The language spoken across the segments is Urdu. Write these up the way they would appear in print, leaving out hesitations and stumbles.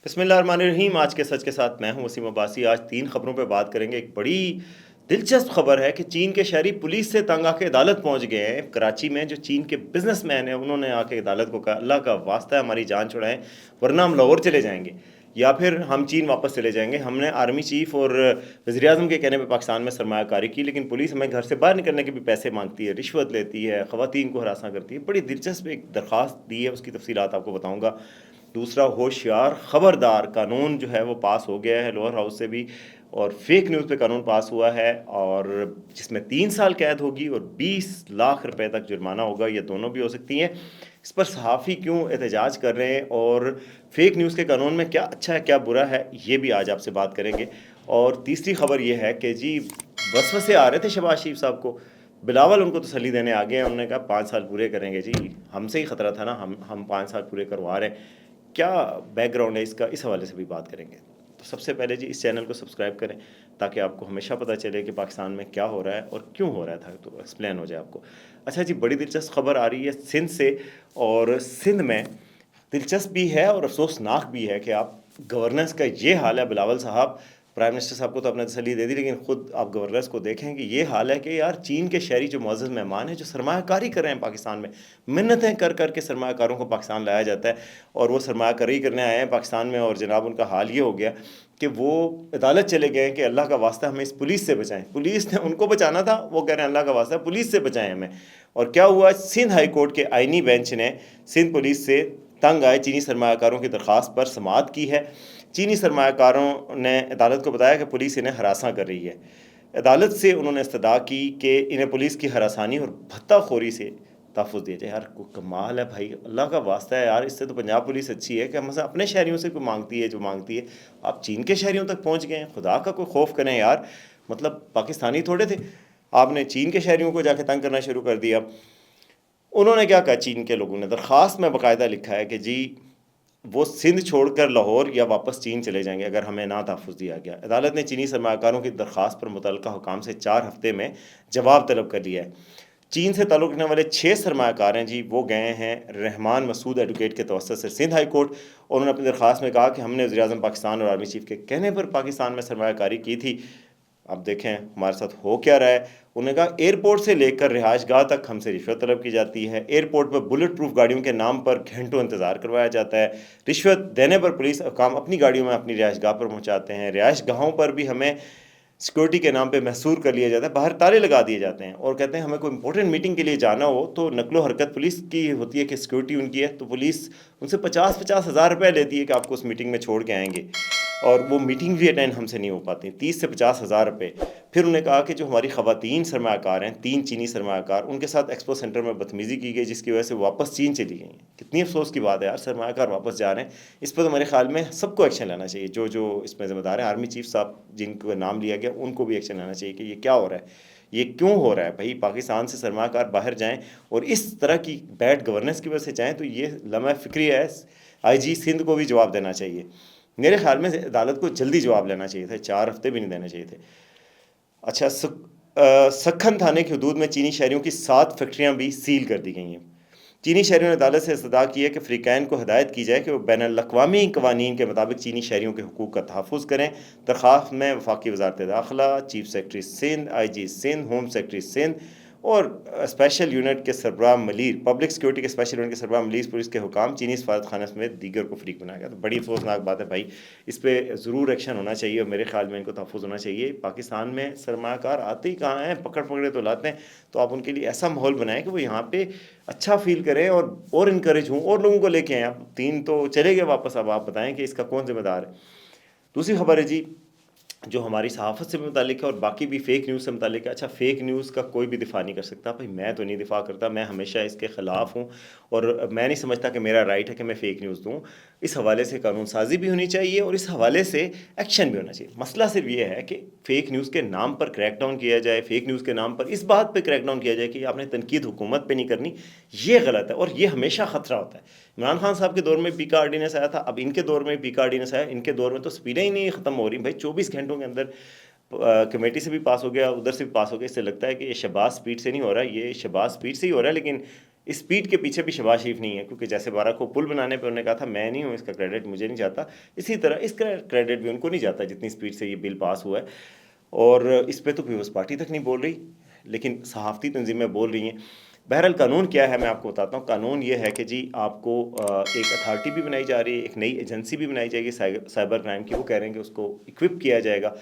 بسم اللہ الرحمن الرحیم۔ آج کے سچ کے ساتھ میں ہوں وسیم عباسی۔ آج 3 خبروں پہ بات کریں گے۔ ایک بڑی دلچسپ خبر ہے کہ چین کے شہری پولیس سے تنگ آ کے عدالت پہنچ گئے ہیں۔ کراچی میں جو چین کے بزنس مین ہیں انہوں نے آ کے عدالت کو کہا اللہ کا واسطہ ہے ہماری جان چھڑائیں ورنہ ہم لاہور چلے جائیں گے یا پھر ہم چین واپس چلے جائیں گے۔ ہم نے آرمی چیف اور وزیر اعظم کے کہنے پہ پاکستان میں سرمایہ کاری کی، لیکن پولیس ہمیں گھر سے باہر نکلنے کے بھی پیسے مانگتی ہے، رشوت لیتی ہے، خواتین کو ہراساں کرتی ہے۔ بڑی دلچسپ ایک درخواست دی ہے، اس کی تفصیلات آپ کو بتاؤں گا۔ دوسرا، ہوشیار خبردار قانون جو ہے وہ پاس ہو گیا ہے لوئر ہاؤس سے بھی، اور فیک نیوز پہ قانون پاس ہوا ہے، اور جس میں 3 سال قید ہوگی اور 20 لاکھ روپے تک جرمانہ ہوگا، یہ دونوں بھی ہو سکتی ہیں۔ اس پر صحافی کیوں احتجاج کر رہے ہیں اور فیک نیوز کے قانون میں کیا اچھا ہے کیا برا ہے، یہ بھی آج آپ سے بات کریں گے۔ اور تیسری خبر یہ ہے کہ جی وسوسے آ رہے تھے شہباز شریف صاحب کو، بلاول ان کو تسلی دینے آ گئے ہیں۔ انہوں نے کہا 5 سال پورے کریں گے۔ جی ہم سے ہی خطرہ تھا نا، ہم 5 سال پورے کروا رہے ہیں۔ کیا بیک گراؤنڈ ہے اس کا، اس حوالے سے بھی بات کریں گے۔ تو سب سے پہلے جی اس چینل کو سبسکرائب کریں تاکہ آپ کو ہمیشہ پتہ چلے کہ پاکستان میں کیا ہو رہا ہے اور کیوں ہو رہا تھا، تو ایکسپلین ہو جائے آپ کو۔ اچھا جی، بڑی دلچسپ خبر آ رہی ہے سندھ سے، اور سندھ میں دلچسپ بھی ہے اور افسوسناک بھی ہے کہ آپ گورننس کا یہ حال ہے۔ بلاول صاحب، پرائم منسٹر صاحب کو تو اپنے تسلی دے دی، لیکن خود آپ گورننس کو دیکھیں کہ یہ حال ہے کہ یار چین کے شہری جو معزز مہمان ہیں جو سرمایہ کاری کر رہے ہیں پاکستان میں، منتیں کر کر کے سرمایہ کاروں کو پاکستان لایا جاتا ہے، اور وہ سرمایہ کاری کرنے آئے ہیں پاکستان میں، اور جناب ان کا حال یہ ہو گیا کہ وہ عدالت چلے گئے کہ اللہ کا واسطہ ہمیں اس پولیس سے بچائیں۔ پولیس نے ان کو بچانا تھا، وہ کہہ رہے ہیں اللہ کا واسطہ پولیس سے بچائیں ہمیں۔ اور کیا ہوا، سندھ ہائی کورٹ کے آئینی بینچ نے سندھ پولیس سے تنگ آئے چینی سرمایہ کاروں کی درخواست پر سماعت کی ہے۔ چینی سرمایہ کاروں نے عدالت کو بتایا کہ پولیس انہیں ہراساں کر رہی ہے۔ عدالت سے انہوں نے استدعا کی کہ انہیں پولیس کی ہراسانی اور بھتہ خوری سے تحفظ دیا جائے۔ یار کمال ہے بھائی، اللہ کا واسطہ ہے یار، اس سے تو پنجاب پولیس اچھی ہے کہ ہم سے اپنے شہریوں سے کوئی مانگتی ہے جو مانگتی ہے، آپ چین کے شہریوں تک پہنچ گئے ہیں۔ خدا کا کوئی خوف کریں یار، مطلب پاکستانی تھوڑے تھے، آپ نے چین کے شہریوں کو جا کے تنگ کرنا شروع کر دیا۔ انہوں نے کیا کہا، چین کے لوگوں نے درخواست میں باقاعدہ لکھا ہے کہ جی وہ سندھ چھوڑ کر لاہور یا واپس چین چلے جائیں گے اگر ہمیں نہ تحفظ دیا گیا۔ عدالت نے چینی سرمایہ کاروں کی درخواست پر متعلقہ حکام سے 4 ہفتے میں جواب طلب کر لیا ہے۔ چین سے تعلق رکھنے والے 6 سرمایہ کار ہیں جی، وہ گئے ہیں رحمان مسعود ایڈوکیٹ کے توسط سے سندھ ہائی کورٹ، اور انہوں نے اپنی درخواست میں کہا کہ ہم نے وزیر اعظم پاکستان اور آرمی چیف کے کہنے پر پاکستان میں سرمایہ کاری کی تھی۔ اب دیکھیں ہمارے ساتھ ہو کیا رہا ہے۔ انہوں نے کہا ایئرپورٹ سے لے کر رہائش گاہ تک ہم سے رشوت طلب کی جاتی ہے، ایئرپورٹ پر بلٹ پروف گاڑیوں کے نام پر گھنٹوں انتظار کروایا جاتا ہے، رشوت دینے پر پولیس حکام اپنی گاڑیوں میں اپنی رہائش گاہ پر پہنچاتے ہیں، رہائش گاہوں پر بھی ہمیں سیکورٹی کے نام پہ محصور کر لیا جاتا ہے، باہر تالے لگا دیے جاتے ہیں، اور کہتے ہیں ہمیں کوئی امپورٹنٹ میٹنگ کے لیے جانا ہو تو نقل و حرکت پولیس کی ہوتی ہے کہ سیکورٹی ان کی ہے، تو پولیس ان سے 50 ہزار روپے لیتی ہے کہ آپ کو اس میٹنگ میں چھوڑ کے آئیں گے، اور وہ میٹنگ بھی اٹینڈ ہم سے نہیں ہو پاتی، 30 سے 50 ہزار روپے۔ پھر انہوں نے کہا کہ جو ہماری خواتین سرمایہ کار ہیں، 3 چینی سرمایہ کار، ان کے ساتھ ایکسپو سینٹر میں بدتمیزی کی گئی جس کی وجہ سے واپس چین چلی گئی ہیں۔ کتنی افسوس کی بات ہے یار، سرمایہ کار واپس جا رہے ہیں، اس پہ تو میرے خیال میں سب کو ایکشن لینا چاہیے، جو اس میں ذمہ دار ہیں۔ آرمی چیف صاحب جن کو نام لیا گیا ان کو بھی ایکشن لینا چاہیے کہ یہ کیا ہو رہا ہے، یہ کیوں ہو رہا ہے بھائی۔ پاکستان سے سرمایہ کار باہر جائیں اور اس طرح کی بیڈ گورننس کی وجہ سے جائیں تو یہ لمحہ فکری ہے۔ آئی جی سندھ کو بھی جواب دینا چاہیے، میرے خیال میں عدالت کو جلدی جواب لینا چاہیے تھا، 4 ہفتے بھی نہیں دینے چاہیے تھے۔ اچھا، سکھن تھانے کی حدود میں چینی شہریوں کی 7 فیکٹریاں بھی سیل کر دی گئی ہیں۔ چینی شہریوں نے عدالت سے استدعا کی ہے کہ فریقین کو ہدایت کی جائے کہ وہ بین الاقوامی قوانین کے مطابق چینی شہریوں کے حقوق کا تحفظ کریں۔ درخواست میں وفاقی وزارت داخلہ، چیف سیکرٹری سندھ، آئی جی سندھ، ہوم سیکرٹری سندھ اور اسپیشل یونٹ کے سربراہ ملیر، پبلک سیکورٹی کے اسپیشل یونٹ کے سربراہ ملیر پولیس کے حکام، چینی سفارت خانہ سمیت دیگر کو فریق بنایا گیا۔ تو بڑی افسوسناک بات ہے بھائی، اس پہ ضرور ایکشن ہونا چاہیے، اور میرے خیال میں ان کو تحفظ ہونا چاہیے۔ پاکستان میں سرمایہ کار آتے ہی کہاں ہیں، پکڑ پکڑے تو لاتے ہیں، تو آپ ان کے لیے ایسا ماحول بنائیں کہ وہ یہاں پہ اچھا فیل کریں اور انکریج ہوں، اور لوگوں کو لے کے آئیں۔ اب 3 تو چلے گئے واپس، اب آپ بتائیں کہ اس کا کون ذمہ دار ہے۔ دوسری خبر ہے جی جو ہماری صحافت سے بھی متعلق ہے اور باقی بھی فیک نیوز سے متعلق ہے۔ اچھا، فیک نیوز کا کوئی بھی دفاع نہیں کر سکتا بھائی، میں تو نہیں دفاع کرتا، میں ہمیشہ اس کے خلاف ہوں، اور میں نہیں سمجھتا کہ میرا رائٹ ہے کہ میں فیک نیوز دوں۔ اس حوالے سے قانون سازی بھی ہونی چاہیے اور اس حوالے سے ایکشن بھی ہونا چاہیے۔ مسئلہ صرف یہ ہے کہ فیک نیوز کے نام پر کریک ڈاؤن کیا جائے، فیک نیوز کے نام پر اس بات پہ کریک ڈاؤن کیا جائے کہ آپ نے تنقید حکومت پہ نہیں کرنی، یہ غلط ہے، اور یہ ہمیشہ خطرہ ہوتا ہے۔ عمران خان صاحب کے دور میں پی کا آرڈیننس آیا تھا، اب ان کے دور میں پی کا آرڈیننس آیا، ان کے دور میں تو سپیڈیں ہی نہیں ختم ہو رہی بھائی، 24 گھنٹوں کے اندر کمیٹی سے بھی پاس ہو گیا، ادھر سے بھی پاس ہو گیا۔ اس سے لگتا ہے کہ یہ شہباز سپیڈ سے نہیں ہو رہا، یہ شہباز سپیڈ سے ہی ہو رہا ہے، لیکن اسپیڈ کے پیچھے بھی شہباز شریف نہیں ہے، کیونکہ جیسے 12 کو پل بنانے پہ انہوں نے کہا تھا میں نہیں ہوں، اس کا کریڈٹ مجھے نہیں جاتا، اسی طرح اس کا کریڈٹ بھی ان کو نہیں جاتا جتنی اسپیڈ سے یہ بل پاس ہوا ہے. اور اس پہ تو پیپلز پارٹی تک نہیں بول رہی، لیکن صحافتی تنظیمیں بول رہی ہیں. بہرحال قانون کیا ہے میں آپ کو بتاتا ہوں. قانون یہ ہے کہ جی آپ کو ایک اتھارٹی بھی بنائی جا رہی ہے، ایک نئی ایجنسی بھی بنائی جائے گی سائبر کرائم کی. وہ کہہ رہے ہیں کہ اس کو اکوپ کیا جائے گا.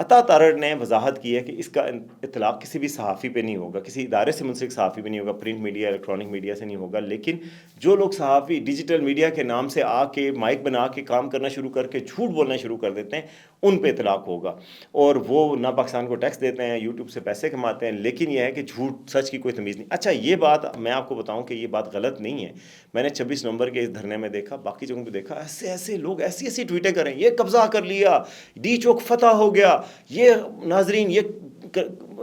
عطا تارڑ نے وضاحت کی ہے کہ اس کا اطلاق کسی بھی صحافی پہ نہیں ہوگا، کسی ادارے سے منسلک صحافی پہ نہیں ہوگا، پرنٹ میڈیا الیکٹرانک میڈیا سے نہیں ہوگا، لیکن جو لوگ صحافی ڈیجیٹل میڈیا کے نام سے آ کے مائک بنا کے کام کرنا شروع کر کے جھوٹ بولنا شروع کر دیتے ہیں ان پہ اطلاق ہوگا. اور وہ نہ پاکستان کو ٹیکس دیتے ہیں، یوٹیوب سے پیسے کماتے ہیں، لیکن یہ ہے کہ جھوٹ سچ کی کوئی تمیز نہیں. اچھا یہ بات میں آپ کو بتاؤں کہ یہ بات غلط نہیں ہے. میں نے 26 نومبر کے اس دھرنے میں دیکھا، باقی جگہوں پہ دیکھا، ایسے لوگ ایسی ایسی ٹویٹیں کریں، یہ قبضہ کر لیا، ڈی چوک فتح ہو گیا، یہ ناظرین یہ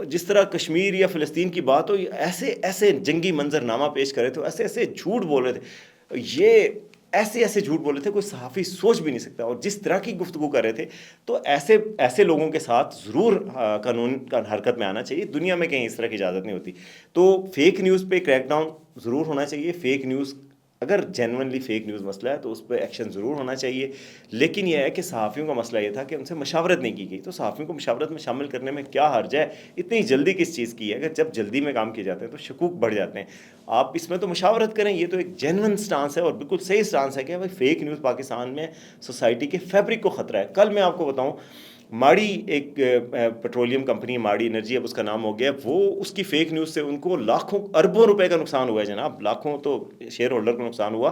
جس طرح کشمیر یا فلسطین کی بات ہو، ایسے ایسے جنگی منظر نامہ پیش کر رہے تھے، ایسے ایسے جھوٹ بول رہے تھے، یہ ایسے ایسے جھوٹ بول رہے تھے کوئی صحافی سوچ بھی نہیں سکتا. اور جس طرح کی گفتگو کر رہے تھے، تو ایسے لوگوں کے ساتھ ضرور قانون کا حرکت میں آنا چاہیے. دنیا میں کہیں اس طرح کی اجازت نہیں ہوتی. تو فیک نیوز پہ کریک ڈاؤن ضرور ہونا چاہیے. فیک نیوز اگر جینونلی فیک نیوز مسئلہ ہے تو اس پہ ایکشن ضرور ہونا چاہیے. لیکن یہ ہے کہ صحافیوں کا مسئلہ یہ تھا کہ ان سے مشاورت نہیں کی گئی. تو صحافیوں کو مشاورت میں شامل کرنے میں کیا حرج ہے؟ اتنی جلدی کس چیز کی ہے؟ اگر جب جلدی میں کام کیے جاتے ہیں تو شکوک بڑھ جاتے ہیں. آپ اس میں تو مشاورت کریں. یہ تو ایک جینون سٹانس ہے اور بالکل صحیح سٹانس ہے کہ بھائی فیک نیوز پاکستان میں سوسائٹی کے فیبرک کو خطرہ ہے. کل میں آپ کو بتاؤں، ماڑی ایک پیٹرولیم کمپنی ماڑی انرجی اب اس کا نام ہو گیا، وہ اس کی فیک نیوز سے ان کو لاکھوں اربوں روپے کا نقصان ہوا ہے جناب. لاکھوں تو شیئر ہولڈر کو نقصان ہوا.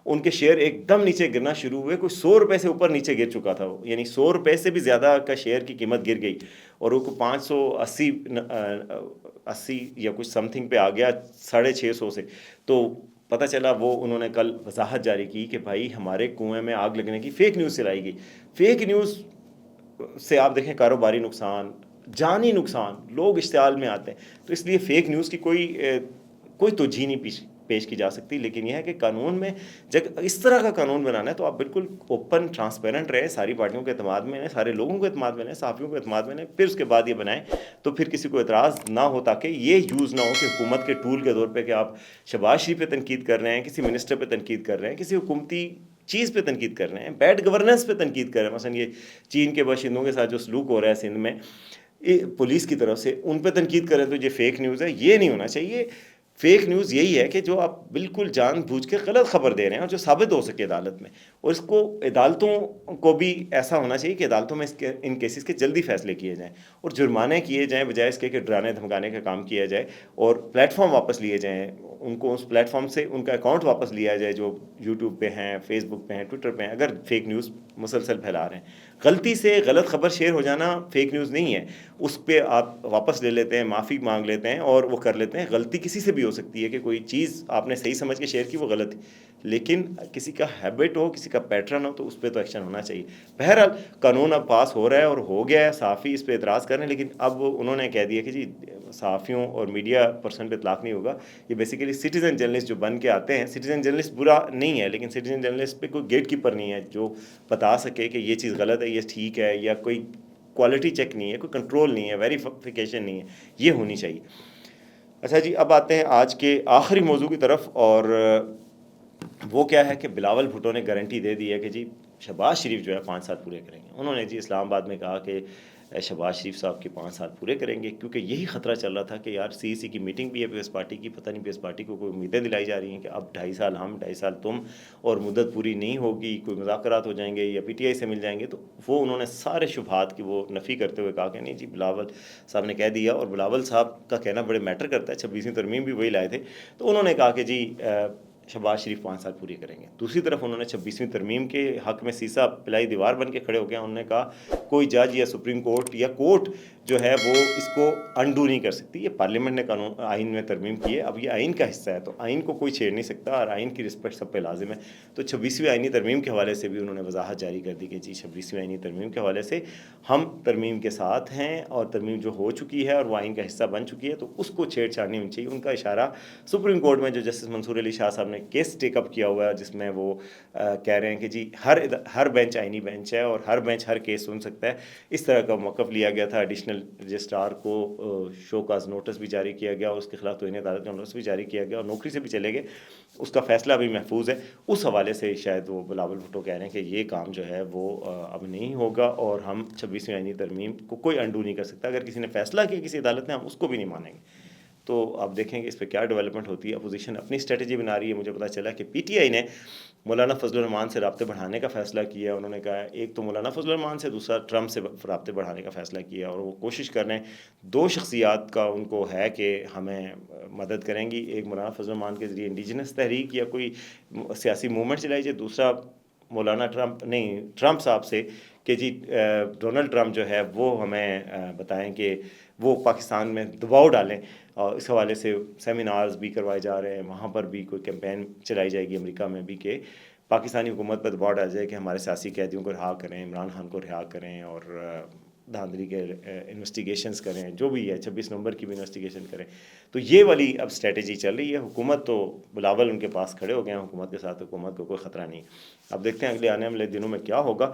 ان کے شیئر ایک دم نیچے گرنا شروع ہوئے. کوئی 100 روپے سے اوپر نیچے گر چکا تھا وہ، یعنی 100 روپے سے بھی زیادہ کا شیئر کی قیمت گر گئی، اور وہ 580 یا کچھ سم تھنگ پہ آ گیا 650 سے. تو پتہ چلا وہ انہوں نے کل وضاحت جاری کی کہ بھائی ہمارے کنویں میں آگ لگنے کی فیک نیوز چلائی گئی. فیک نیوز سے آپ دیکھیں کاروباری نقصان، جانی نقصان، لوگ اشتعال میں آتے ہیں. تو اس لیے فیک نیوز کی کوئی توجیہ نہیں پیش کی جا سکتی. لیکن یہ ہے کہ قانون میں جب اس طرح کا قانون بنانا ہے تو آپ بالکل اوپن ٹرانسپیرنٹ رہیں، ساری پارٹیوں کے اعتماد میں لیں، سارے لوگوں کو اعتماد میں لیں، صحافیوں کو اعتماد میں لیں، پھر اس کے بعد یہ بنائیں تو پھر کسی کو اعتراض نہ ہو، تاکہ یہ یوز نہ ہو کہ حکومت کے ٹول کے طور پہ کہ آپ شہباز شریف پہ تنقید کر رہے ہیں، کسی منسٹر پہ تنقید کر رہے ہیں، کسی حکومتی چیز پہ تنقید کر رہے ہیں، بیڈ گورننس پہ تنقید کر رہے ہیں. مثلا یہ چین کے باشندوں کے ساتھ جو سلوک ہو رہا ہے سندھ میں پولیس کی طرف سے، ان پہ تنقید کریں تو یہ فیک نیوز ہے. یہ نہیں ہونا چاہیے. فیک نیوز یہی ہے کہ جو آپ بالکل جان بوجھ کے غلط خبر دے رہے ہیں اور جو ثابت ہو سکے عدالت میں. اور اس کو عدالتوں کو بھی ایسا ہونا چاہیے کہ عدالتوں میں ان کیسز کے جلدی فیصلے کیے جائیں اور جرمانے کیے جائیں، بجائے اس کے کہ ڈرانے دھمکانے کا کام کیا جائے. اور پلیٹ فارم واپس لیے جائیں، ان کو اس پلیٹ فارم سے ان کا اکاؤنٹ واپس لیا جائے جو یوٹیوب پہ ہیں، فیس بک پہ ہیں، ٹویٹر پہ ہیں، اگر فیک نیوز مسلسل پھیلا رہے ہیں. غلطی سے غلط خبر شیئر ہو جانا فیک نیوز نہیں ہے. اس پہ آپ واپس لے لیتے ہیں، معافی مانگ لیتے ہیں اور وہ کر لیتے ہیں. غلطی کسی سے بھی ہو سکتی ہے کہ کوئی چیز آپ نے صحیح سمجھ کے شیئر کی، وہ غلط ہے، لیکن کسی کا ہیبٹ ہو، کسی کا پیٹرن ہو تو اس پہ تو ایکشن ہونا چاہیے. بہرحال قانون اب پاس ہو رہا ہے اور ہو گیا ہے. صحافی اس پہ اعتراض کر رہے ہیں، لیکن اب انہوں نے کہہ دیا کہ جی صحافیوں اور میڈیا پرسن پہ اطلاق نہیں ہوگا. یہ بیسیکلی سٹیزن جرنلسٹ جو بن کے آتے ہیں، سٹیزن جرنلسٹ برا نہیں ہے، لیکن سٹیزن جرنلسٹ پہ کوئی گیٹ کیپر نہیں ہے جو بتا سکے کہ یہ چیز غلط ہے، یہ ٹھیک ہے، یا کوئی کوالٹی چیک نہیں ہے، کوئی کنٹرول نہیں ہے، ویریفیکیشن نہیں ہے. یہ ہونی چاہیے. اچھا جی، اب آتے ہیں آج کے آخری موضوع کی طرف، اور وہ کیا ہے کہ بلاول بھٹو نے گارنٹی دے دی ہے کہ جی شہباز شریف جو ہے 5 سال پورے کریں گے. انہوں نے جی اسلام آباد میں کہا کہ شہباز شریف صاحب کے 5 سال پورے کریں گے، کیونکہ یہی خطرہ چل رہا تھا کہ یار سی سی کی میٹنگ بھی ہے پیپلز پارٹی کی، پتہ نہیں پیپلز پارٹی کو کوئی امیدیں دلائی جا رہی ہیں کہ اب 2.5 سال ہم 2.5 سال تم، اور مدت پوری نہیں ہوگی، کوئی مذاکرات ہو جائیں گے یا پی ٹی آئی سے مل جائیں گے. تو وہ انہوں نے سارے شبہات کی وہ نفی کرتے ہوئے کہا کہ نہیں جی بلاول صاحب نے کہہ دیا. اور بلاول صاحب کا کہنا بڑے میٹر کرتا ہے، 26ویں ترمیم بھی وہی لائے تھے. تو انہوں نے کہا کہ جی شہباز شریف 5 سال پوری کریں گے. دوسری طرف انہوں نے 26ویں ترمیم کے حق میں سیسا پلائی دیوار بن کے کھڑے ہو گئے. انہوں نے کہا کوئی جج یا سپریم کورٹ یا کورٹ جو ہے وہ اس کو انڈو نہیں کر سکتی. یہ پارلیمنٹ نے قانون آئین میں ترمیم کی ہے، اب یہ آئین کا حصہ ہے تو آئین کو کوئی چھیڑ نہیں سکتا، اور آئین کی رسپیکٹ سب پہ لازم ہے. تو 26ویں آئینی ترمیم کے حوالے سے بھی انہوں نے وضاحت جاری کر دی کہ جی 26ویں آئینی ترمیم کے حوالے سے ہم ترمیم کے ساتھ ہیں، اور ترمیم جو ہو چکی ہے اور وہ آئین کا حصہ بن چکی ہے تو اس کو چھیڑ چھاڑ نہیں ہونی چاہیے. ان کا اشارہ سپریم کورٹ میں جو جسٹس منصور علی شاہ صاحب انہوں نے کیس ٹیک اپ کیا ہوا ہے جس میں وہ کہہ رہے ہیں کہ جی ہر بینچ آئینی بینچ ہے اور ہر بینچ ہر کیس سن سکتا ہے. اس طرح کا موقف لیا گیا تھا. ایڈیشنل رجسٹرار کو شو کاز نوٹس بھی جاری کیا گیا اور اس کے خلاف توہین عدالت کا نوٹس بھی جاری کیا گیا اور نوکری سے بھی چلے گئے. اس کا فیصلہ بھی محفوظ ہے. اس حوالے سے شاید وہ بلاول بھٹو کہہ رہے ہیں کہ یہ کام جو ہے وہ اب نہیں ہوگا اور ہم 26ویں آئینی ترمیم کو کوئی انڈو نہیں کر سکتا. اگر کسی نے فیصلہ کیا کسی عدالت نے, ہم اس کو بھی نہیں مانیں گے. تو آپ دیکھیں گے اس پہ کیا ڈیولپمنٹ ہوتی ہے. اپوزیشن اپنی اسٹریٹجی بنا رہی ہے. مجھے پتہ چلا کہ پی ٹی آئی نے مولانا فضل الرحمان سے رابطے بڑھانے کا فیصلہ کیا. انہوں نے کہا ایک تو مولانا فضل الرحمان سے, دوسرا ٹرمپ سے رابطے بڑھانے کا فیصلہ کیا اور وہ کوشش کر رہے ہیں. دو شخصیات کا ان کو ہے کہ ہمیں مدد کریں گی. ایک مولانا فضل الرحمان کے ذریعے انڈیجنس تحریک یا کوئی سیاسی موومنٹ چلائی جائے. دوسرا مولانا ٹرمپ صاحب سے کہ جی ڈونلڈ ٹرمپ جو ہے وہ ہمیں بتائیں کہ وہ پاکستان میں دباؤ ڈالیں. اور اس حوالے سے سیمینارز بھی کروائے جا رہے ہیں. وہاں پر بھی کوئی کیمپین چلائی جائے گی امریکہ میں بھی کہ پاکستانی حکومت پر دباؤ ڈالا جائے کہ ہمارے سیاسی قیدیوں کو رہا کریں, عمران خان کو رہا کریں اور دھاندلی کے انویسٹیگیشنز کریں. جو بھی ہے 26 نومبر کی بھی انویسٹیگیشن کریں. تو یہ والی اب اسٹریٹجی چل رہی ہے. حکومت تو بلاول ان کے پاس کھڑے ہو گئے ہیں. حکومت کے ساتھ حکومت کو کوئی خطرہ نہیں. اب دیکھتے ہیں اگلے آنے والے دنوں میں کیا ہوگا.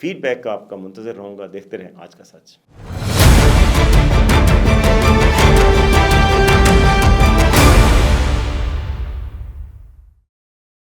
فیڈ بیک کا آپ کا منتظر رہوں گا. دیکھتے رہیں آج کا سچ.